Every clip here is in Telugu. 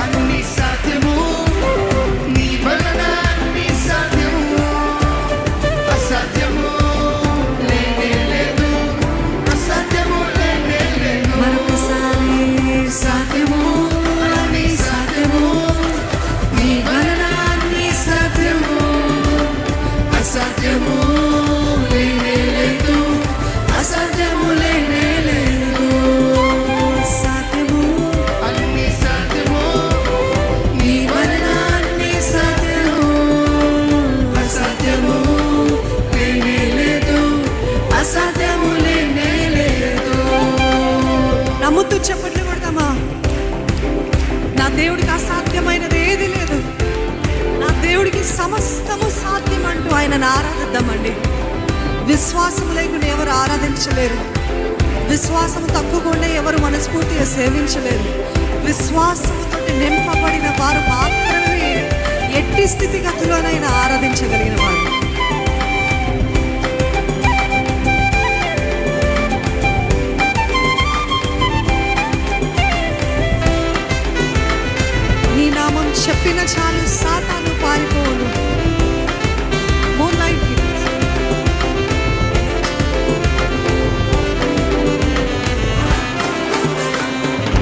అన్ని సాధ్యము, నీ వలన అన్ని సాధ్యము, అసాధ్యము లేనే లేదు, అసాధ్యము లేనే లేదు. మరొకసారి సాధ్యము, అన్ని సాధ్యము, నీ వలన అన్ని సాధ్యము, అసాధ్యము లేనే లేదు, అసాధ్యము లేనే లేదు. సాధ్యము, అన్ని సాధ్యము, నీ వలన అన్ని సాధ్యము, అసాధ్యము లేనే లేదు, అసాధ్యము లేనే లేదు. నమ్ముతూ చెప్పట్లు కొడతామా? నా దేవుడికి అసాధ్యమైనది ఏది లేదు. నా దేవుడికి సమస్తము సాధ్యం అంటూ ఆయనను ఆరాధిద్దామండి. విశ్వాసం లేకుండా ఎవరు ఆరాధించలేరు. విశ్వాసం తక్కువకుండా ఎవరు మనస్ఫూర్తిగా సేవించలేరు. విశ్వాసంతో నింపబడిన వారు మాత్రమే ఎట్టి స్థితిగతుల్లోనైనా ఆరాధించగలిగిన వారు. నీ నామం చెప్పిన చాలు సాతాను పారిపోవును. Moonlight Kids.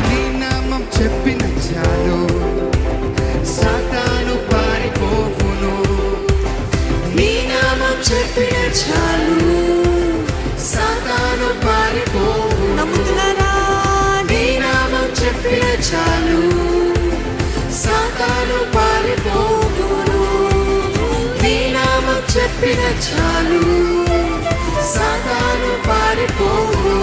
నీ నామం చెప్పిన చాలు సాతాను పారిపోవును. నీ నామం చెప్పిన చాలు సాతాను పారిపోవును. నమ్ముతున్నారా? నీ నామం చెప్పిన చాలు సాతాను పారిపోవును. నీ నామం చెప్పిన చాలు సాతాను పారిపోవును.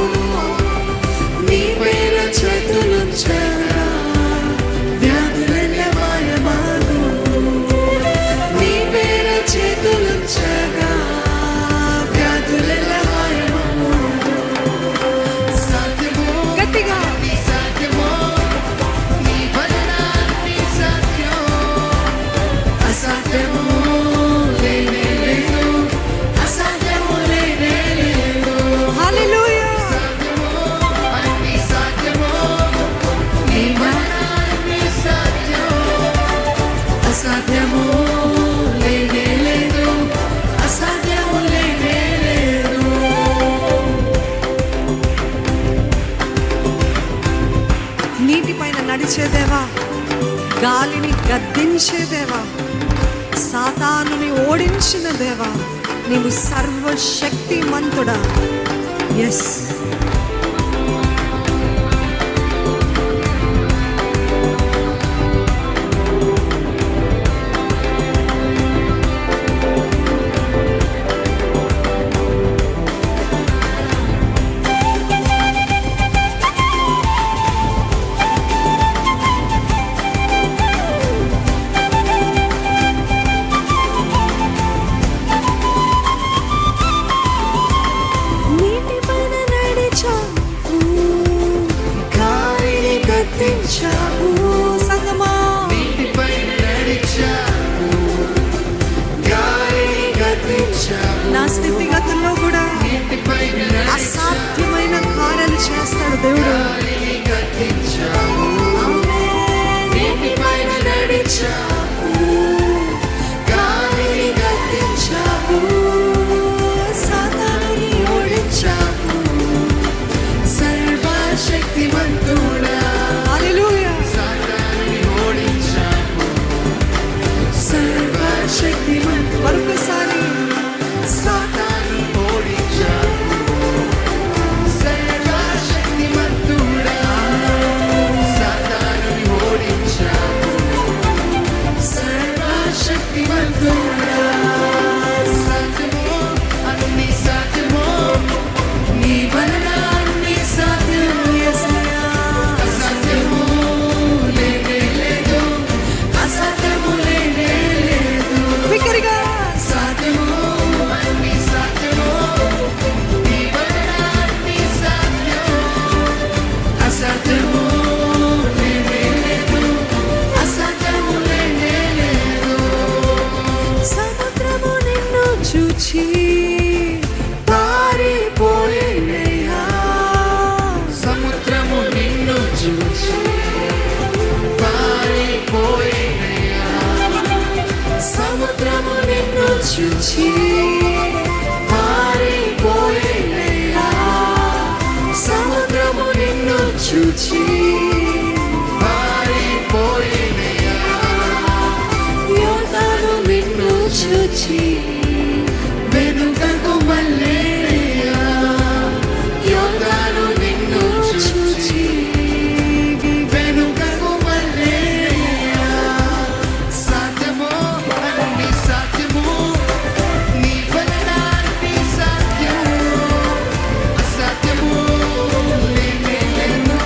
నీ పేర చేతులుంచగా వ్యాధులెల్ల మాయమాను. నీ పేర చేతులుంచగా వ్యాధులెల్ల మాయమాను. సాధ్యము, గట్టిగా నీ సాధ్యము, నీ వలన అన్ని సాధ్యం, అసాధ్యము లేనే లేదు, అసాధ్యము లేనే లేదు. హల్లెలూయా. సాధ్యము, అన్ని సాధ్యము, నీ వలన అన్ని సాధ్యం, అసాధ్యము లేనే లేదు, అసాధ్యము లేనే లేదు. నీటిపైన నడిచేదేవా, గాలిని గద్దించేదేవా, సాతానుని ఓడించిన దేవా, నీవు సర్వశక్తిమంతుడా. ఎస్, నీటిపైన నడిచావు, గాలిని గద్దించావు, సంగమా నీటిపై నడిచావు, గాలిని గద్దించావు. నా స్థితిగతుల్లో కూడా నీటిపై నడిచావు, అసాధ్యమైన కార్యాలు చేస్తాడు దేవుడు. గాలిని గద్దించావు, నీటిపై నడిచావు, గాలిని గద్దించావు, సాతానుని ఓడించావు. సర్వశక్తిమంతుడా, హల్లెలూయా. సాతానుని ఓడించావు, సర్వశక్తిమంతుడా, మరొకసారి సాతానుని ఓడించావు, సర్వశక్తిమంతుడా, సాతానుని ఓడించావు, చూచి పారిపోయేనయ్యా. సముద్రము నిన్ను చూచి పారిపోయేనయ్యా. యోర్దాను నిన్ను చూచి వెనుకకు మళ్ళేనయ్యా. యోర్దాను నిన్ను చూచి వెనుకకు మళ్ళేనయ్యా. సాధ్యమో అన్ని సాధ్యము నీ వలన అన్ని సాధ్యము. అసాధ్యము లేనే లేదు.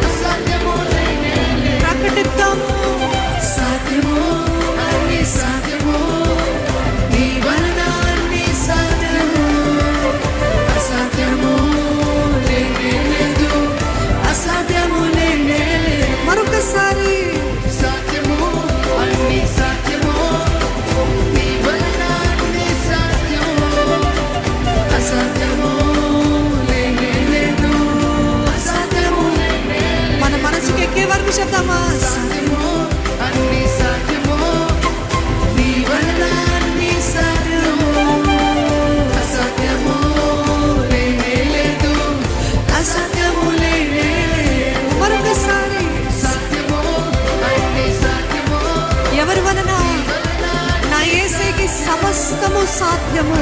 అసాధ్యము లేనే లేదు. ప్రకటిద్దాము. సాధ్యము అన్ని సాధ్యము నీ వలన అన్ని సాధ్యము. అసాధ్యము లేనే లేదు. అసాధ్యము లేనే లేదు. మరొకసారి సాధ్యము అన్ని సాధ్యము నీ వలన అన్ని సాధ్యము. అసాధ్యము లేనే లేదు. అసాధ్యము లేనే లేదు. మన మనసుకి ఎక్కే వరకు చెప్తామా? సాధ్యము అన్ని సాధ్యము నీ వలన అన్ని సాధ్యము. అసాధ్యము లేనే లేదు. అసాధ్యము లేనే లేదు. మరొకసారి సాధ్యము అన్ని సాధ్యము ఎవరి వలన? వలన నా యేసుకి సమస్తము సాధ్యము.